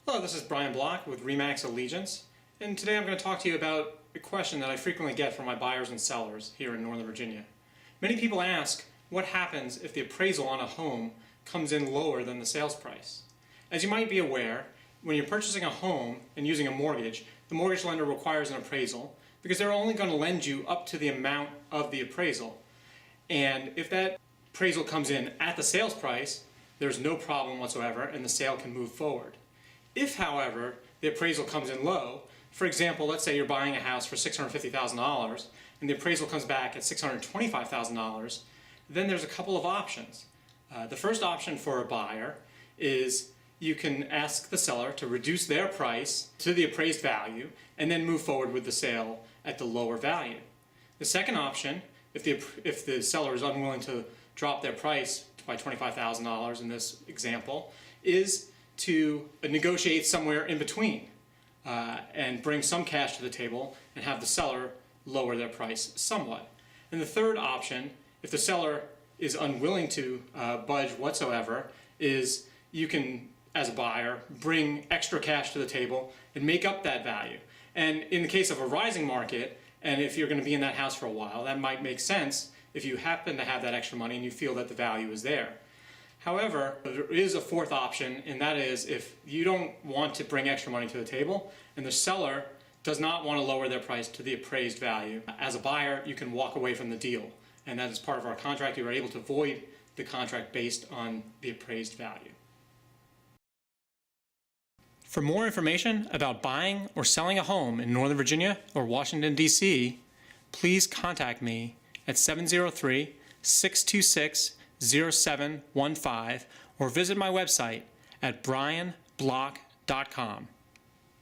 Hello, this is Brian Block with RE/MAX Allegiance, and today I'm going to talk to you about a question that I frequently get from my buyers and sellers here in Northern Virginia. Many people ask, what happens if the appraisal on a home comes in lower than the sales price? As you might be aware, when you're purchasing a home and using a mortgage, the mortgage lender requires an appraisal because they're only going to lend you up to the amount of the appraisal. And if that appraisal comes in at the sales price, there's no problem whatsoever and the sale can move forward. If, however, the appraisal comes in low, for example, let's say you're buying a house for $650,000 and the appraisal comes back at $625,000, then there's a couple of options. The first option for a buyer is you can ask the seller to reduce their price to the appraised value and then move forward with the sale at the lower value. The second option, if the seller is unwilling to drop their price by $25,000 in this example, is to negotiate somewhere in between and bring some cash to the table and have the seller lower their price somewhat. And the third option, if the seller is unwilling to budge whatsoever, is you can, as a buyer, bring extra cash to the table and make up that value. And in the case of a rising market, and if you're going to be in that house for a while, that might make sense if you happen to have that extra money and you feel that the value is there. However, there is a fourth option, and that is if you don't want to bring extra money to the table and the seller does not want to lower their price to the appraised value. As a buyer, you can walk away from the deal, and that is part of our contract. You are able to void the contract based on the appraised value. For more information about buying or selling a home in Northern Virginia or Washington, D.C., please contact me at 703-626-0715 or visit my website at brianblock.com.